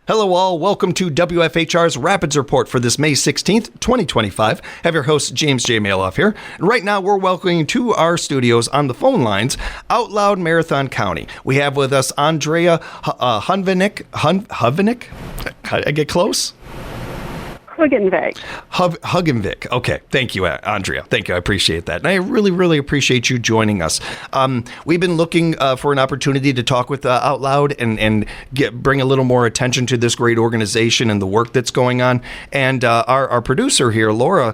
Hello all, welcome to WFHR's Rapids Report for this May 16th, 2025. I have your host, James J. Malouf here. And right now, we're welcoming to our studios on the phone lines, OutLOUD Marathon County. We have with us Andrea Huggenvik. I get close? Huggenvik. Okay. Thank you, Andrea. Thank you. I appreciate that. And I really appreciate you joining us. We've been looking for an opportunity to talk with OutLOUD and bring a little more attention to this great organization and the work that's going on. And our producer here, Laura,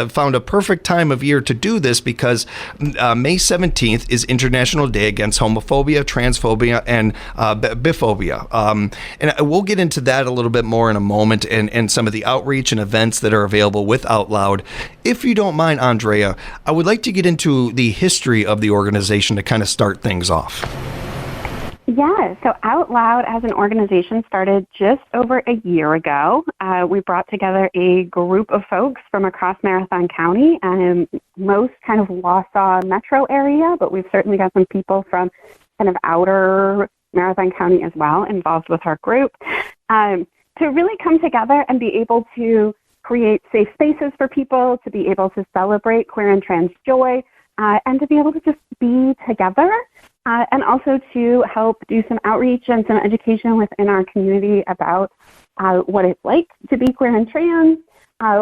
found a perfect time of year to do this because May 17th is International Day Against Homophobia, Transphobia, and Biphobia. And we'll get into that a little bit more in a moment and some of the outreach and events that are available with OutLOUD. If you don't mind, Andrea, I would like to get into the history of the organization to kind of start things off. Yeah, so OutLOUD as an organization started just over a year ago. We brought together a group of folks from across Marathon County and most kind of Wausau metro area, but we've certainly got some people from kind of outer Marathon County as well involved with our group. To really come together and be able to create safe spaces for people, to be able to celebrate queer and trans joy, and to be able to just be together, and also to help do some outreach and some education within our community about what it's like to be queer and trans,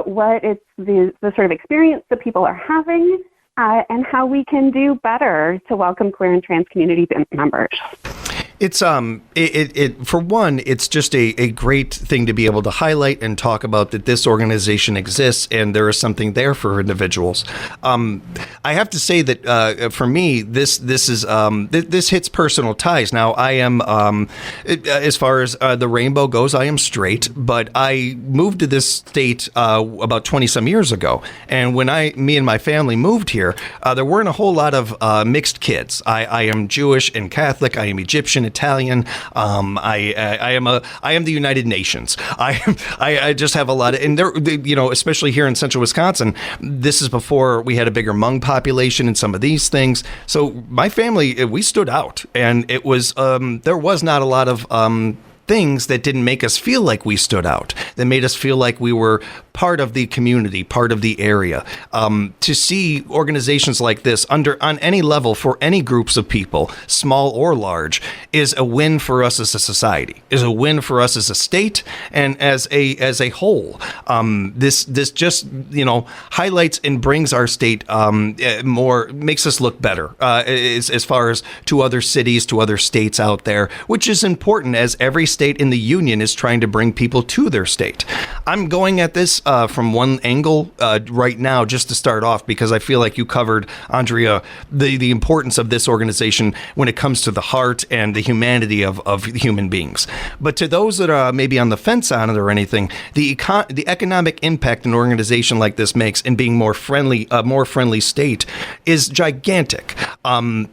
what it's the sort of experience that people are having, and how we can do better to welcome queer and trans community members. It's for one, it's just a great thing to be able to highlight and talk about that this organization exists and there is something there for individuals. I have to say that for me, this hits personal ties. Now, I am as far as the rainbow goes, I am straight, but I moved to this state about 20 some years ago, and when me and my family moved here, there weren't a whole lot of mixed kids. I am Jewish and Catholic. I am Egyptian, Italian. I am the United Nations. I just have a lot of, and there, especially here in central Wisconsin, this is before we had a bigger Hmong population and some of these things. So my family, we stood out, and it was there was not a lot of things that didn't make us feel like we stood out, that made us feel like we were part of the community, part of the area. To see organizations like this on any level for any groups of people, small or large, is a win for us as a society, is a win for us as a state and as a whole. This just highlights and brings our state more, makes us look better as far as to other cities, to other states out there, which is important as every state in the union is trying to bring people to their state. I'm going at this from one angle right now, just to start off, because I feel like you covered, Andrea, the importance of this organization when it comes to the heart and the humanity of human beings. But to those that are maybe on the fence on it or anything, the economic impact an organization like this makes in being more friendly state is gigantic.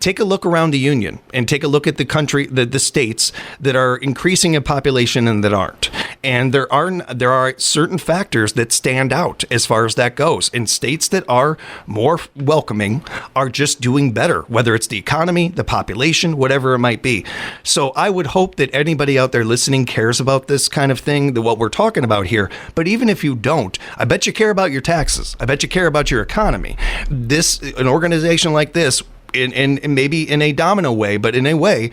Take a look around the union and take a look at the country, the states that are increasing in population and that aren't. And there are certain factors that stand out as far as that goes. And states that are more welcoming are just doing better, whether it's the economy, the population, whatever it might be. So I would hope that anybody out there listening cares about this kind of thing, what we're talking about here. But even if you don't, I bet you care about your taxes. I bet you care about your economy. An organization like this, in maybe in a domino way, but in a way,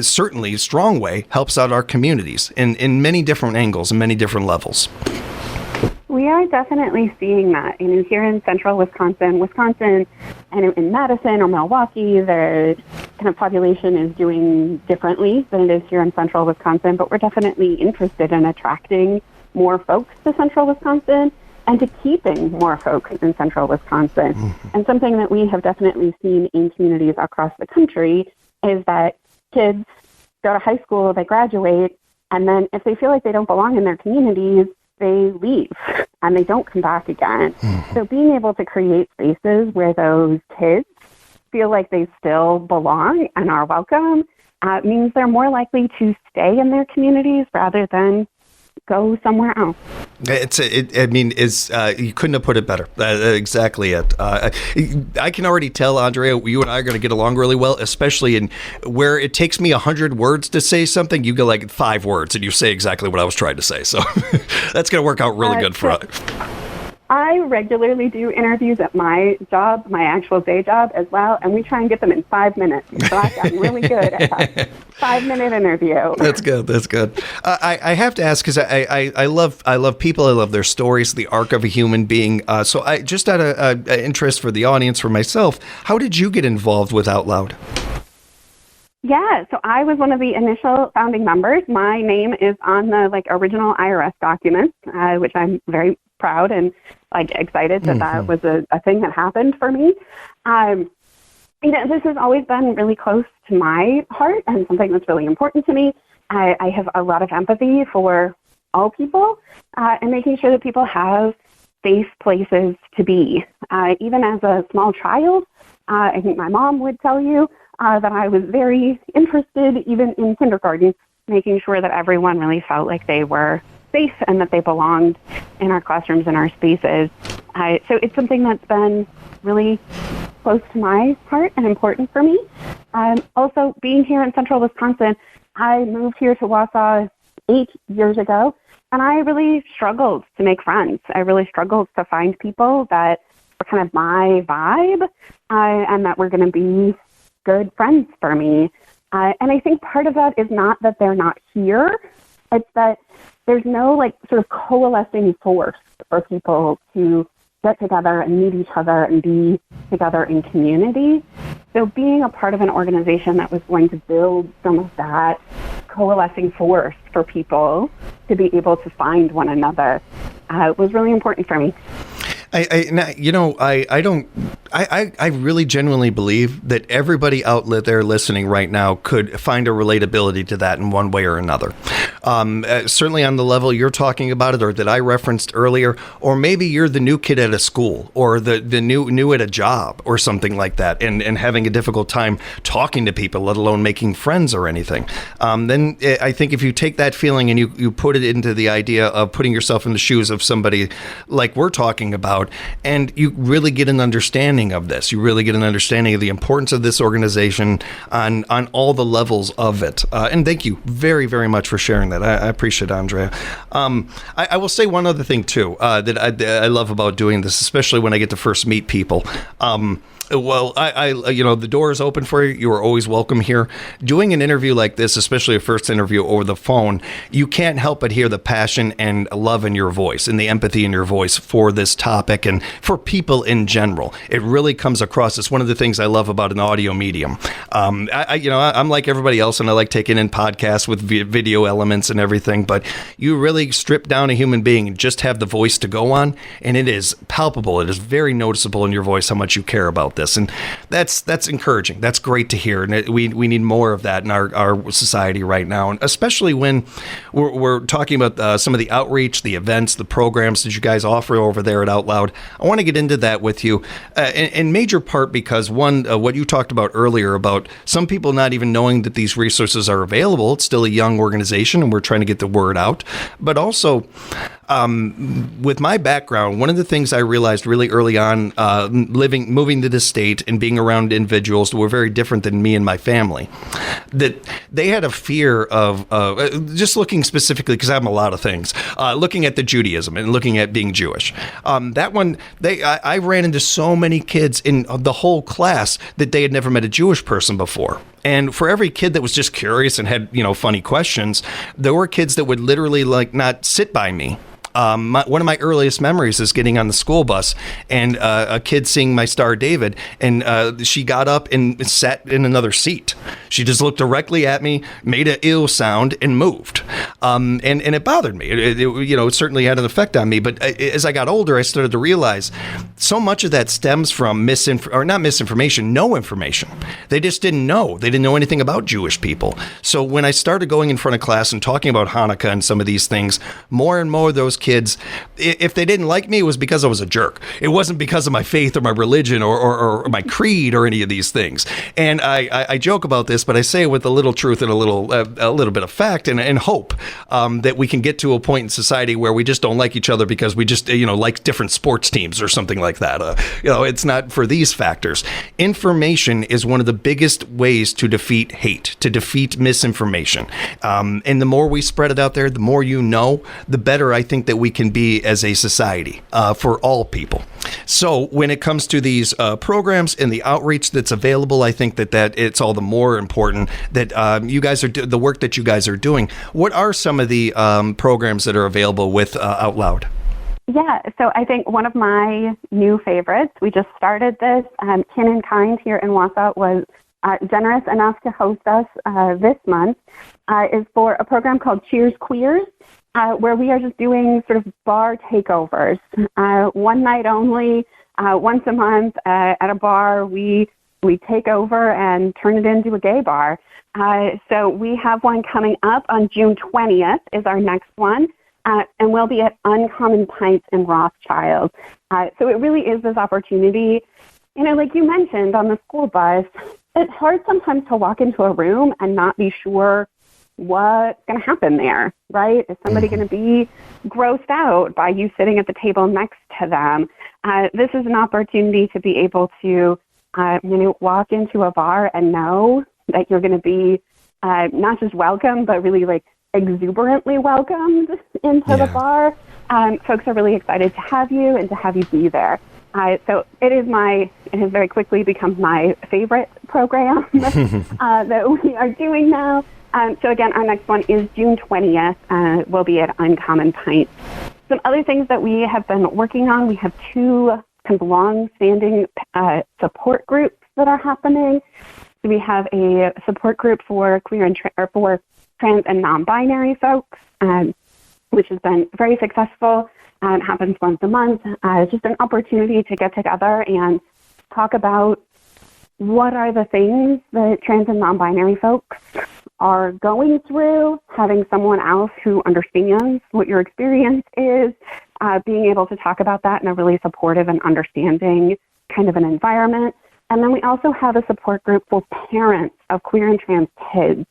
certainly a strong way, helps out our communities in many different angles and many different levels. We are definitely seeing that. Here in central Wisconsin, and in Madison or Milwaukee, the kind of population is doing differently than it is here in central Wisconsin, but we're definitely interested in attracting more folks to central Wisconsin and to keeping more folks in central Wisconsin. Mm-hmm. And something that we have definitely seen in communities across the country is that kids go to high school, they graduate, and then if they feel like they don't belong in their communities, they leave and they don't come back again. Mm-hmm. So being able to create spaces where those kids feel like they still belong and are welcome means they're more likely to stay in their communities rather than go somewhere else. You couldn't have put it better. Exactly it. I can already tell, Andrea, you and I are going to get along really well, especially in where it takes me 100 words to say something. You go like 5 words and you say exactly what I was trying to say. So that's going to work out really good for us. I regularly do interviews at my job, my actual day job as well, and we try and get them in 5 minutes. So I've gotten really good at that 5-minute interview. That's good. That's good. I have to ask because I love people. I love their stories, the arc of a human being. So I just out of interest for the audience, for myself, how did you get involved with OutLOUD? Yeah, so I was one of the initial founding members. My name is on the original IRS documents, which I'm very proud and excited that that was a thing that happened for me. This has always been really close to my heart and something that's really important to me. I have a lot of empathy for all people and making sure that people have safe places to be. Even as a small child, I think my mom would tell you that I was very interested, even in kindergarten, making sure that everyone really felt like they were safe and that they belonged in our classrooms and our spaces. So it's something that's been really close to my heart and important for me. Also, being here in central Wisconsin, I moved here to Wausau 8 years ago, and I really struggled to make friends. I really struggled to find people that were kind of my vibe and that were going to be good friends for me. And I think part of that is not that they're not here. It's that there's no sort of coalescing force for people to get together and meet each other and be together in community. So being a part of an organization that was going to build some of that coalescing force for people to be able to find one another was really important for me. I really genuinely believe that everybody out there listening right now could find a relatability to that in one way or another. Certainly on the level you're talking about it, or that I referenced earlier, or maybe you're the new kid at a school, or the new at a job, or something like that, and having a difficult time talking to people, let alone making friends or anything. Then I think if you take that feeling and you put it into the idea of putting yourself in the shoes of somebody like we're talking about, and you really get an understanding of this. You really get an understanding of the importance of this organization on all the levels of it. And thank you very, very much for sharing that. I appreciate it, Andrea. I will say one other thing, too, that I love about doing this, especially when I get to first meet people. Well, the door is open for you. You are always welcome here. Doing an interview like this, especially a first interview over the phone, you can't help but hear the passion and love in your voice and the empathy in your voice for this topic and for people in general. It really comes across. It's one of the things I love about an audio medium. I'm like everybody else, and I like taking in podcasts with video elements and everything, but you really strip down a human being and just have the voice to go on, and it is palpable. It is very noticeable in your voice how much you care about this. And that's encouraging. That's great to hear. And we need more of that in our society right now. And especially when we're talking about some of the outreach, the events, the programs that you guys offer over there at OutLOUD. I want to get into that with you in major part because one, what you talked about earlier about some people not even knowing that these resources are available. It's still a young organization and we're trying to get the word out. But also, with my background, one of the things I realized really early on, moving to this state and being around individuals that were very different than me and my family, that they had a fear of just looking specifically, because I'm a lot of things, looking at the Judaism and looking at being Jewish. I ran into so many kids in the whole class that they had never met a Jewish person before. And for every kid that was just curious and had, funny questions, there were kids that would literally not sit by me. One of my earliest memories is getting on the school bus and a kid seeing my star David, and she got up and sat in another seat. She just looked directly at me, made an ew sound, and moved. And it bothered me. It certainly had an effect on me. But as I got older, I started to realize so much of that stems from no information. They just didn't know. They didn't know anything about Jewish people. So when I started going in front of class and talking about Hanukkah and some of these things, more and more of those kids, if they didn't like me, it was because I was a jerk. It wasn't because of my faith or my religion or my creed or any of these things. And I joke about this, but I say it with a little truth and a little bit of fact and hope that we can get to a point in society where we just don't like each other because we just, like different sports teams or something like that. It's not for these factors. Information is one of the biggest ways to defeat hate, to defeat misinformation. And the more we spread it out there, the more the better I think that we can be as a society for all people. So when it comes to these programs and the outreach that's available, I think that it's all the more important that you guys are the work that you guys are doing. What are some of the programs that are available with OutLOUD? Yeah, so I think one of my new favorites, we just started this, Kin and Kind here in Wausau was generous enough to host us this month, is for a program called Cheers Queers, where we are just doing sort of bar takeovers. One night only, once a month at a bar, we take over and turn it into a gay bar. So we have one coming up on June 20th is our next one. And we'll be at Uncommon Pints in Rothschild. So it really is this opportunity, like you mentioned on the school bus, it's hard sometimes to walk into a room and not be sure what's going to happen there, right? Is somebody going to be grossed out by you sitting at the table next to them? This is an opportunity to be able to, walk into a bar and know that you're going to be not just welcome, but really exuberantly welcomed into the bar. Folks are really excited to have you and to have you be there. So it has very quickly become my favorite program that we are doing now. So again, our next one is June 20th. We'll be at Uncommon Pints. Some other things that we have been working on, we have two kind of long-standing support groups that are happening. So we have a support group for queer and for trans and non-binary folks, which has been very successful. It happens once a month. It's just an opportunity to get together and talk about what are the things that trans and non-binary folks are going through, having someone else who understands what your experience is, being able to talk about that in a really supportive and understanding kind of an environment. And then we also have a support group for parents of queer and trans kids.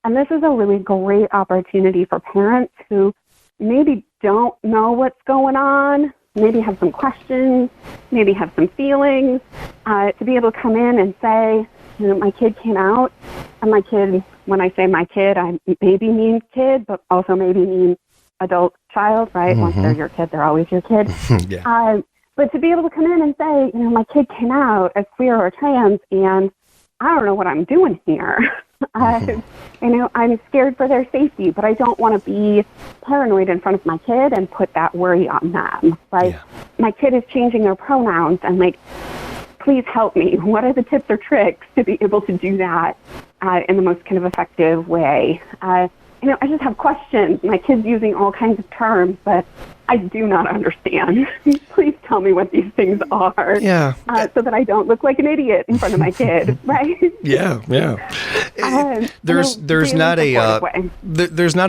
And this is a really great opportunity for parents who maybe don't know what's going on, maybe have some questions, maybe have some feelings, to be able to come in and say, my kid came out, and my kid, when I say my kid, I maybe mean kid, but also maybe mean adult child, right? Once they're your kid, they're always your kid. But to be able to come in and say, my kid came out as queer or trans, and I don't know what I'm doing here. I'm scared for their safety, but I don't want to be paranoid in front of my kid and put that worry on them. My kid is changing their pronouns, and please help me. What are the tips or tricks to be able to do that in the most kind of effective way? I just have questions. My kid's using all kinds of terms, but I do not understand. Please tell me what these things are. Yeah. So that I don't look like an idiot in front of my kid, right? Yeah. There's not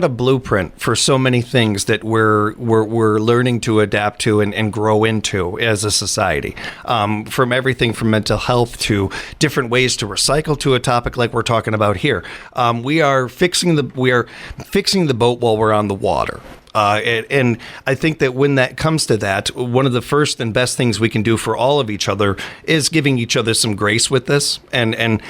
a blueprint for so many things that we're learning to adapt to and grow into as a society. From everything from mental health to different ways to recycle to a topic like we're talking about here. We are fixing the boat while we're on the water. And I think that when that comes to that, one of the first and best things we can do for all of each other is giving each other some grace with this and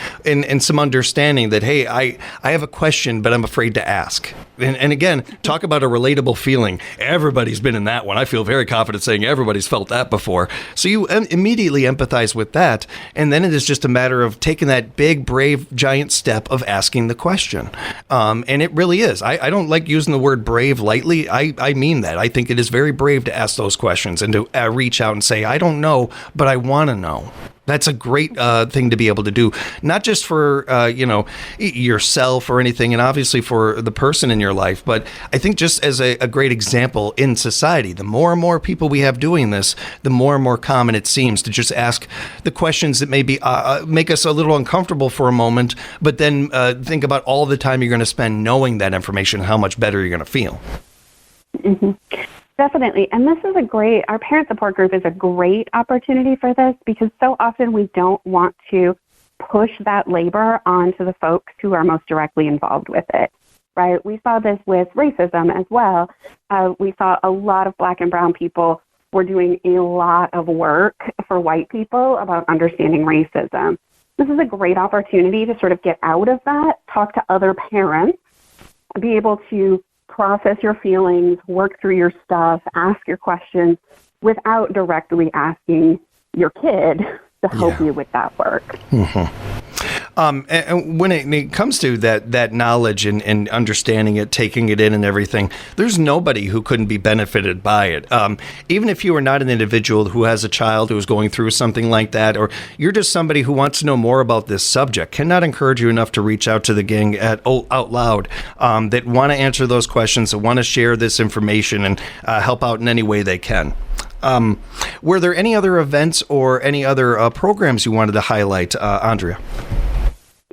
some understanding that, hey, I have a question, but I'm afraid to ask. And again, talk about a relatable feeling. Everybody's been in that one. I feel very confident saying everybody's felt that before. So you immediately empathize with that. And then it is just a matter of taking that big, brave, giant step of asking the question. And it really is. I don't like using the word brave lightly. I mean that. I think it is very brave to ask those questions and to reach out and say, I don't know, but I want to know. That's a great thing to be able to do, not just for, yourself or anything, and obviously for the person in your life, but I think just as a great example in society. The more and more people we have doing this, the more and more common it seems to just ask the questions that maybe make us a little uncomfortable for a moment, but then think about all the time you're going to spend knowing that information, how much better you're going to feel. Mm-hmm. Definitely. And this is our parent support group is a great opportunity for this, because so often we don't want to push that labor onto the folks who are most directly involved with it, right? We saw this with racism as well. We saw a lot of Black and brown people were doing a lot of work for white people about understanding racism. This is a great opportunity to sort of get out of that, talk to other parents, be able to process your feelings, work through your stuff, ask your questions without directly asking your kid to help you with that work. Mm-hmm. And when it comes to that knowledge and understanding it, taking it in and everything, there's nobody who couldn't be benefited by it. Even if you are not an individual who has a child who is going through something like that, or you're just somebody who wants to know more about this subject, cannot encourage you enough to reach out to the gang at OutLOUD that want to answer those questions, that want to share this information and help out in any way they can. Were there any other events or any other programs you wanted to highlight, Andrea?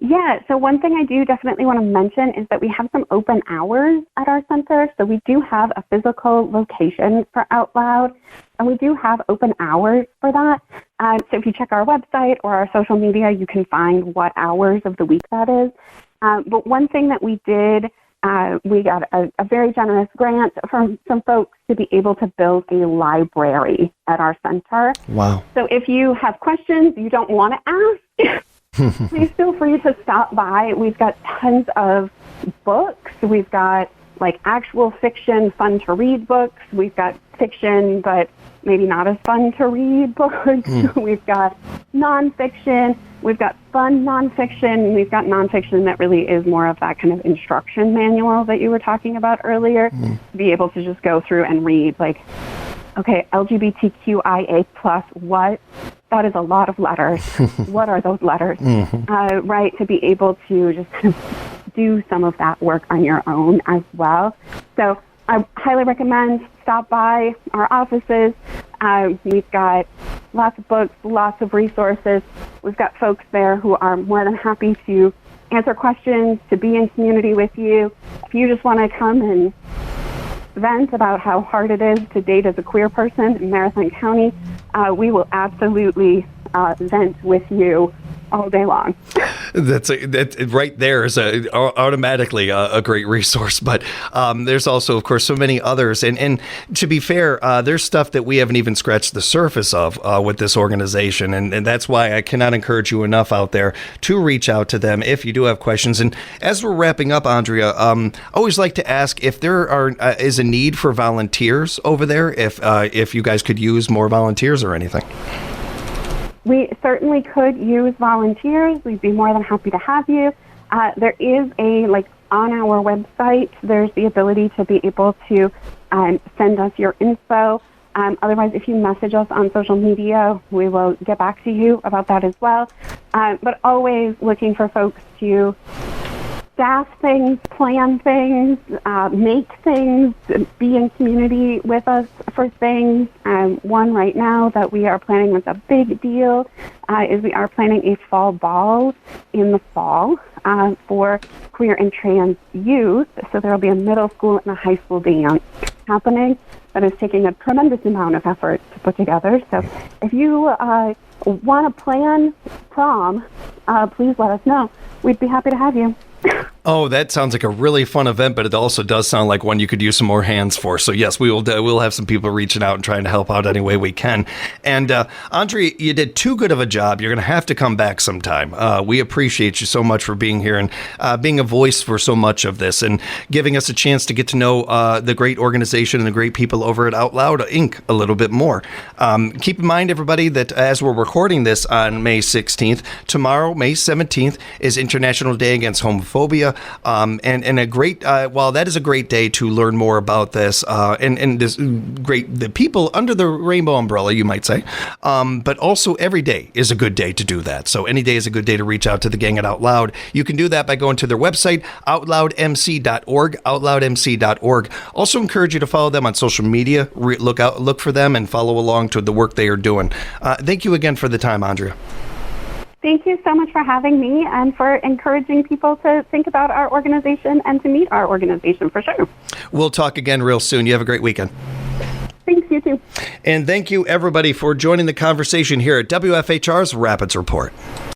Yeah, so one thing I do definitely want to mention is that we have some open hours at our center. So we do have a physical location for OutLOUD, and we do have open hours for that. So if you check our website or our social media, you can find what hours of the week that is. But one thing that we did, we got a very generous grant from some folks to be able to build a library at our center. Wow. So if you have questions you don't want to ask, please feel free to stop by. We've got tons of books. We've got like actual fiction, fun to read books. We've got fiction, but maybe not as fun to read books. We've got nonfiction. We've got fun nonfiction. We've got nonfiction that really is more of that kind of instruction manual that you were talking about earlier. To be able to just go through and read like, okay, LGBTQIA plus what? That is a lot of letters. What are those letters? Right, to be able to just kind of do some of that work on your own as well. So I highly recommend stop by our offices. We've got lots of books, lots of resources. We've got folks there who are more than happy to answer questions, to be in community with you. If you just want to come and vent about how hard it is to date as a queer person in Marathon County, we will absolutely vent with you all day long. That right there is automatically a great resource. But there's also, of course, so many others. And to be fair, there's stuff that we haven't even scratched the surface of with this organization. And that's why I cannot encourage you enough out there to reach out to them if you do have questions. And as we're wrapping up, Andrea, I always like to ask if there is a need for volunteers over there, if you guys could use more volunteers or anything. We certainly could use volunteers. We'd be more than happy to have you. There is on our website, there's the ability to be able to send us your info. Otherwise, if you message us on social media, we will get back to you about that as well. But always looking for folks to staff things, plan things, make things, be in community with us for things. One right now that we are planning with a big deal is we are planning a fall ball in the fall for queer and trans youth. So there will be a middle school and a high school dance happening that is taking a tremendous amount of effort to put together. So if you want to plan prom, please let us know. We'd be happy to have you. Oh, that sounds like a really fun event, but it also does sound like one you could use some more hands for. So yes, we'll have some people reaching out and trying to help out any way we can. And Andrea, you did too good of a job. You're going to have to come back sometime. We appreciate you so much for being here and being a voice for so much of this and giving us a chance to get to know the great organization and the great people over at OutLOUD Inc. a little bit more. Keep in mind, everybody, that as we're recording this on May 16th, tomorrow, May 17th, is International Day Against Homophobia. And a great, while that is a great day to learn more about this, and this the people under the rainbow umbrella, you might say, but also every day is a good day to do that. So any day is a good day to reach out to the gang at OutLOUD. You can do that by going to their website, outloudmc.org, outloudmc.org. Also encourage you to follow them on social media, look for them and follow along to the work they are doing. Thank you again for the time, Andrea. Thank you so much for having me and for encouraging people to think about our organization and to meet our organization for sure. We'll talk again real soon. You have a great weekend. Thanks, you too. And thank you, everybody, for joining the conversation here at WFHR's Rapids Report.